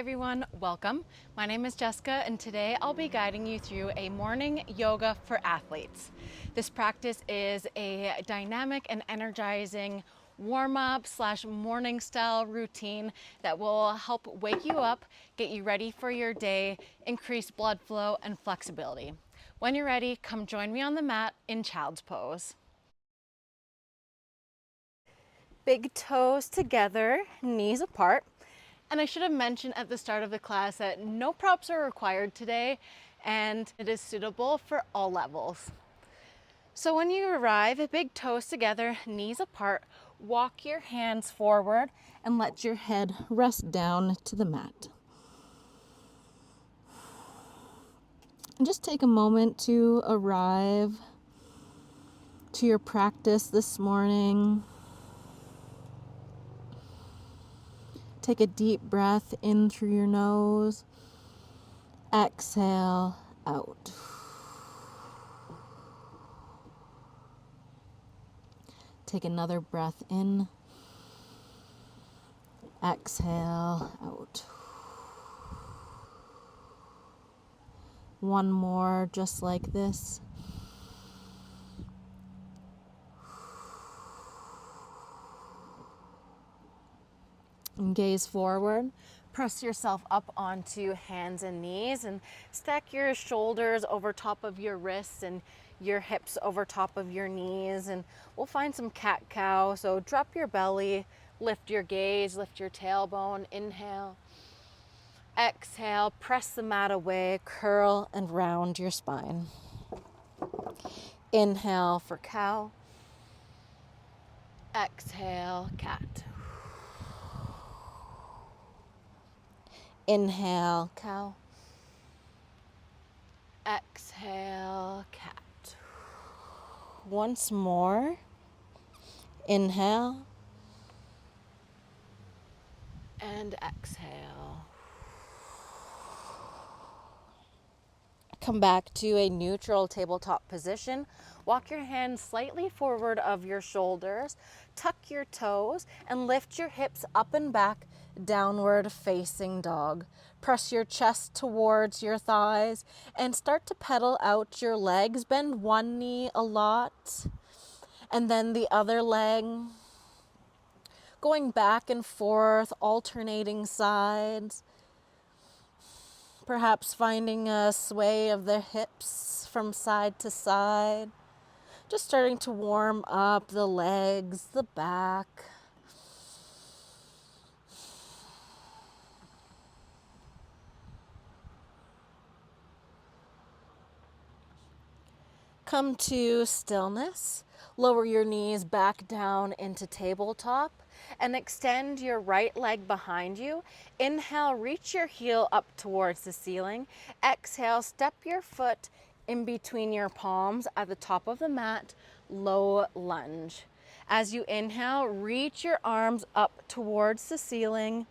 everyone, welcome. My name is Jessica and today I'll be guiding you through a morning yoga for athletes. This practice is a dynamic and energizing warm-up / morning style routine that will help wake you up, get you ready for your day, increase blood flow and flexibility. When you're ready, come join me on the mat in child's pose. Big toes together, knees apart. And I should have mentioned at the start of the class that no props are required today and it is suitable for all levels. So when you arrive, big toes together, knees apart, walk your hands forward and let your head rest down to the mat. And just take a moment to arrive to your practice this morning. Take a deep breath in through your nose. Exhale out. Take another breath in. Exhale out. One more just like this. And gaze forward. Press yourself up onto hands and knees and stack your shoulders over top of your wrists and your hips over top of your knees. And we'll find some cat-cow. So drop your belly, lift your gaze, lift your tailbone. Inhale. Exhale, press the mat away, curl and round your spine. Inhale for cow. Exhale, cat. Inhale, cow. Exhale, cat. Once more. Inhale. And exhale. Come back to a neutral tabletop position. Walk your hands slightly forward of your shoulders. Tuck your toes and lift your hips up and back. Downward facing dog. Press your chest towards your thighs and start to pedal out your legs. Bend one knee a lot and then the other leg. Going back and forth, alternating sides. Perhaps finding a sway of the hips from side to side. Just starting to warm up the legs, the back. Come to stillness. Lower your knees back down into tabletop and extend your right leg behind you. Inhale, reach your heel up towards the ceiling. Exhale, step your foot in between your palms at the top of the mat, low lunge. As you inhale, reach your arms up towards the ceiling.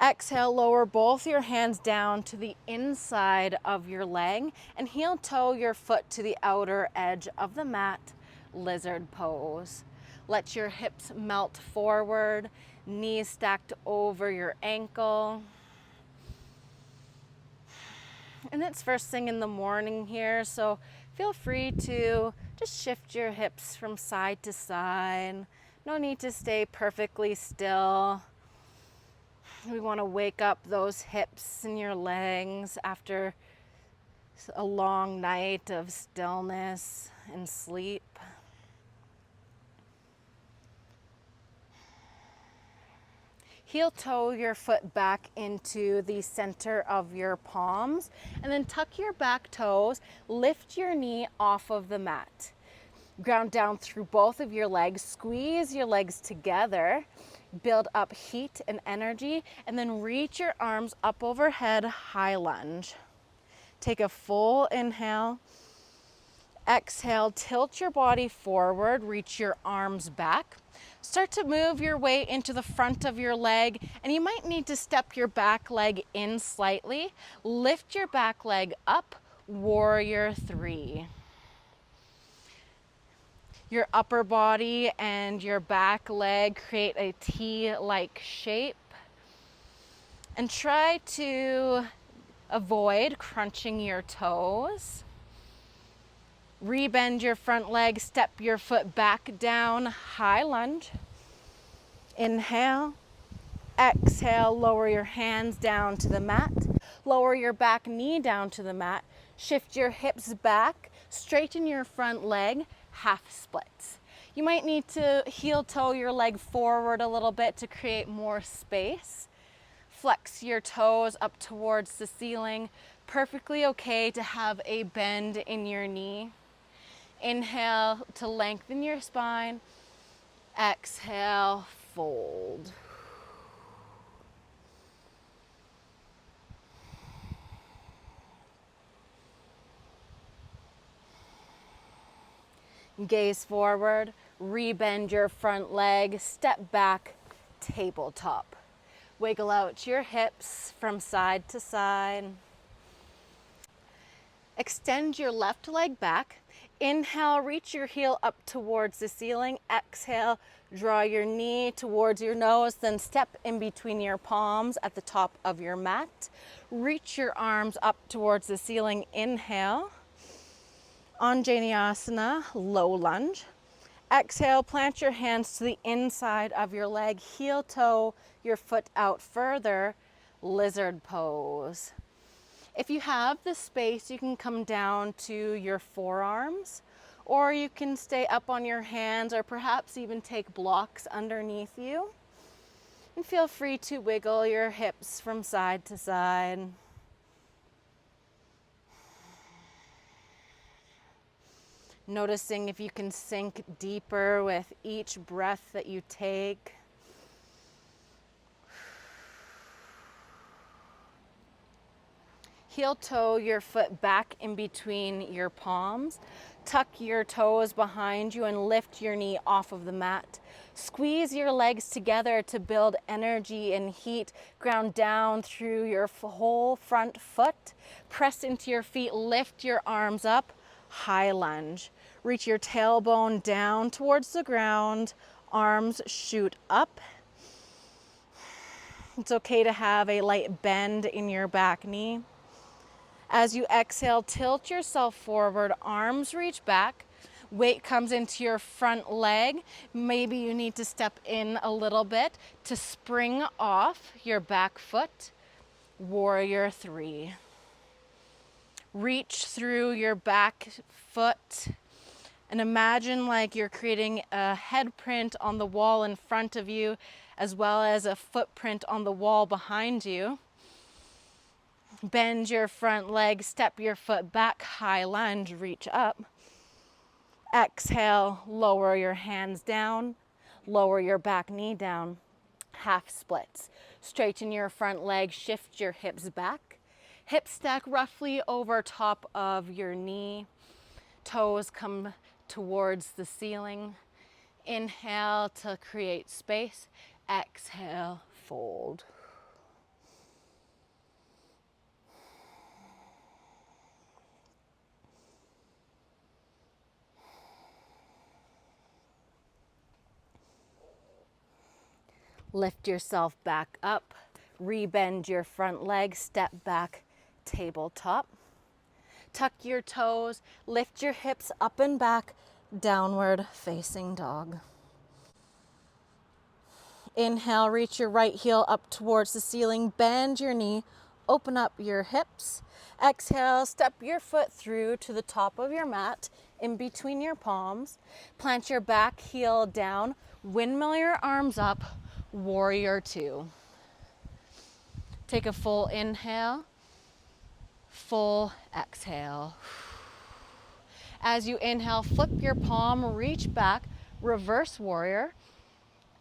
Exhale, lower both your hands down to the inside of your leg and heel toe your foot to the outer edge of the mat, lizard pose. Let your hips melt forward, knees stacked over your ankle. And it's first thing in the morning here, so feel free to just shift your hips from side to side. No need to stay perfectly still. We want to wake up those hips and your legs after a long night of stillness and sleep. Heel toe your foot back into the center of your palms and then tuck your back toes, lift your knee off of the mat. Ground down through both of your legs, squeeze your legs together. Build up heat and energy, and then reach your arms up overhead, high lunge. Take a full inhale. Exhale, tilt your body forward, reach your arms back. Start to move your way into the front of your leg, and you might need to step your back leg in slightly. Lift your back leg up, warrior three. Your upper body and your back leg create a T-like shape. And try to avoid crunching your toes. Rebend your front leg, step your foot back down, high lunge. Inhale, exhale, lower your hands down to the mat. Lower your back knee down to the mat. Shift your hips back, straighten your front leg, half splits. You might need to heel toe your leg forward a little bit to create more space. Flex your toes up towards the ceiling. Perfectly okay to have a bend in your knee. Inhale to lengthen your spine. Exhale, fold. Gaze forward, rebend your front leg, step back, tabletop. Wiggle out your hips from side to side. Extend your left leg back. Inhale, reach your heel up towards the ceiling. Exhale, draw your knee towards your nose, then step in between your palms at the top of your mat. Reach your arms up towards the ceiling. Inhale. Anjaneyasana, low lunge. Exhale, plant your hands to the inside of your leg, heel toe your foot out further, lizard pose. If you have the space, you can come down to your forearms, or you can stay up on your hands, or perhaps even take blocks underneath you. And feel free to wiggle your hips from side to side. Noticing if you can sink deeper with each breath that you take. Heel toe your foot back in between your palms. Tuck your toes behind you and lift your knee off of the mat. Squeeze your legs together to build energy and heat. Ground down through your whole front foot. Press into your feet, lift your arms up. High lunge. Reach your tailbone down towards the ground. Arms shoot up. It's okay to have a light bend in your back knee. As you exhale, tilt yourself forward, arms reach back. Weight comes into your front leg. Maybe you need to step in a little bit to spring off your back foot. Warrior 3. Reach through your back foot and imagine like you're creating a head print on the wall in front of you, as well as a footprint on the wall behind you. Bend your front leg, step your foot back, high lunge, reach up. Exhale, lower your hands down, lower your back knee down, half splits. Straighten your front leg, shift your hips back. Hips stack roughly over top of your knee. Toes come towards the ceiling. Inhale to create space. Exhale, fold. Lift yourself back up. Rebend your front leg, step back, tabletop. Tuck your toes, lift your hips up and back, downward facing dog. Inhale, reach your right heel up towards the ceiling, bend your knee, open up your hips. Exhale, step your foot through to the top of your mat, in between your palms. Plant your back heel down, windmill your arms up, warrior 2. Take a full inhale, full exhale. As you inhale, flip your palm, reach back, reverse warrior.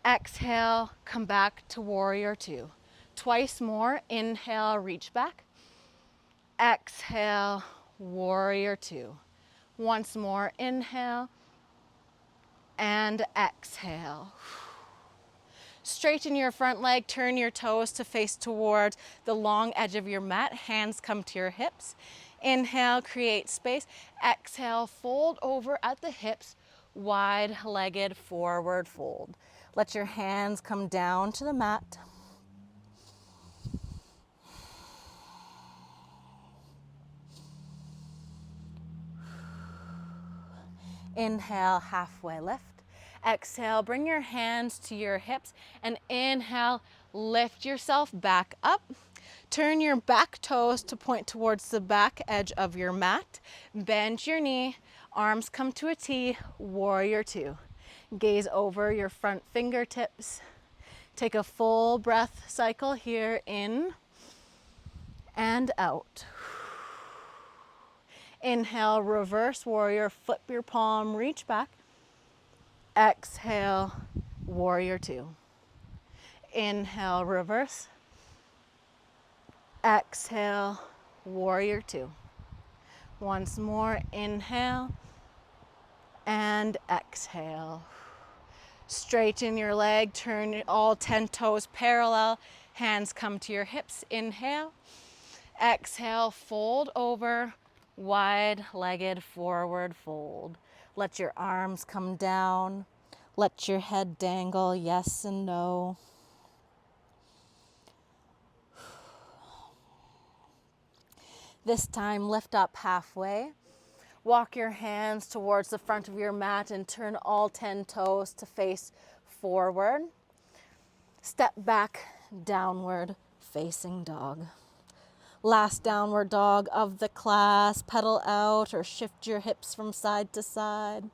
Exhale, come back to warrior 2. Twice more, inhale, reach back. Exhale, warrior 2. Once more, inhale and exhale. Straighten your front leg, turn your toes to face towards the long edge of your mat. Hands come to your hips. Inhale, create space. Exhale, fold over at the hips, wide-legged forward fold. Let your hands come down to the mat. Inhale, halfway lift. Exhale, bring your hands to your hips and inhale, lift yourself back up. Turn your back toes to point towards the back edge of your mat. Bend your knee, arms come to a T, warrior two. Gaze over your front fingertips. Take a full breath cycle here, in and out. Inhale, reverse warrior, flip your palm, reach back. Exhale, warrior two. Inhale, reverse. Exhale, warrior two. Once more, inhale and exhale. Straighten your leg, turn all 10 toes parallel, hands come to your hips. Inhale, exhale, fold over, wide-legged forward fold. Let your arms come down. Let your head dangle, yes and no. This time, lift up halfway. Walk your hands towards the front of your mat and turn all 10 toes to face forward. Step back, downward facing dog. Last downward dog of the class. Pedal out or shift your hips from side to side.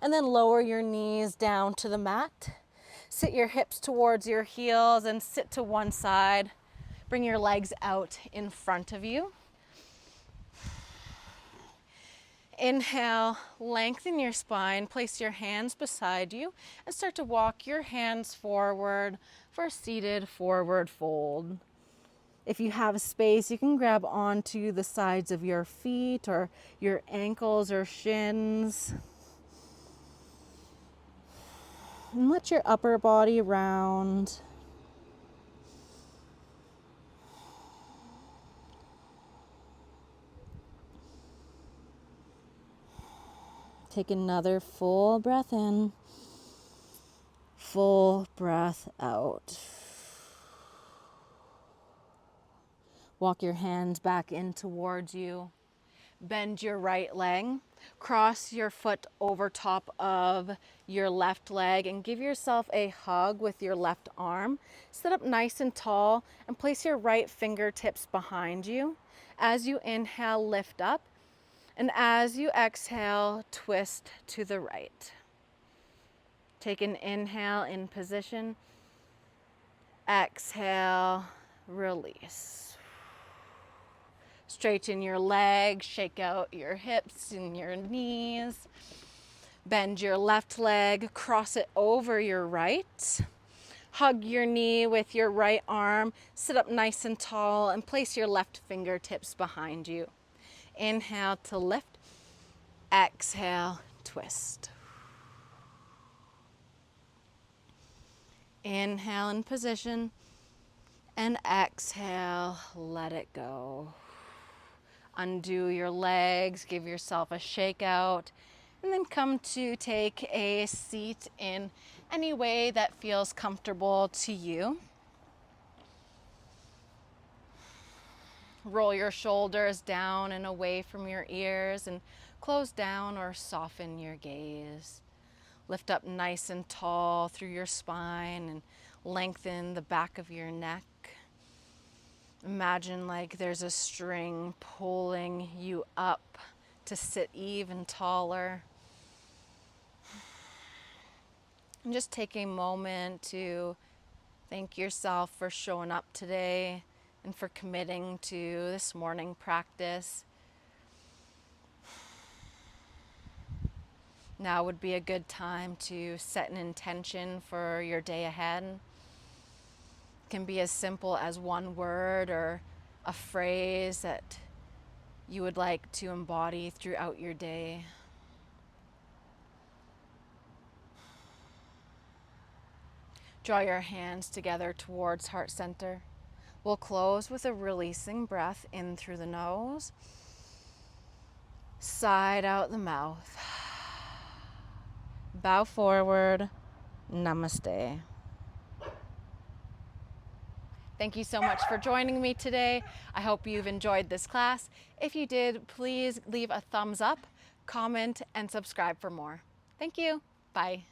And then lower your knees down to the mat. Sit your hips towards your heels and sit to one side. Bring your legs out in front of you. Inhale, lengthen your spine, place your hands beside you and start to walk your hands forward for a seated forward fold. If you have space, you can grab onto the sides of your feet or your ankles or shins. And let your upper body round. Take another full breath in, full breath out. Walk your hands back in towards you. Bend your right leg. Cross your foot over top of your left leg and give yourself a hug with your left arm. Sit up nice and tall and place your right fingertips behind you. As you inhale, lift up. And as you exhale, twist to the right. Take an inhale in position. Exhale, release. Straighten your legs, shake out your hips and your knees. Bend your left leg, cross it over your right. Hug your knee with your right arm. Sit up nice and tall and place your left fingertips behind you. Inhale to lift. Exhale, twist. Inhale in position. And exhale, let it go. Undo your legs, give yourself a shake out, and then come to take a seat in any way that feels comfortable to you. Roll your shoulders down and away from your ears and close down or soften your gaze. Lift up nice and tall through your spine and lengthen the back of your neck. Imagine like there's a string pulling you up to sit even taller. And just take a moment to thank yourself for showing up today and for committing to this morning practice. Now would be a good time to set an intention for your day ahead. It can be as simple as one word or a phrase that you would like to embody throughout your day. Draw your hands together towards heart center. We'll close with a releasing breath in through the nose, side out the mouth. Bow forward. Namaste. Thank you so much for joining me today. I hope you've enjoyed this class. If you did, please leave a thumbs up. comment, and subscribe for more. Thank you. Bye.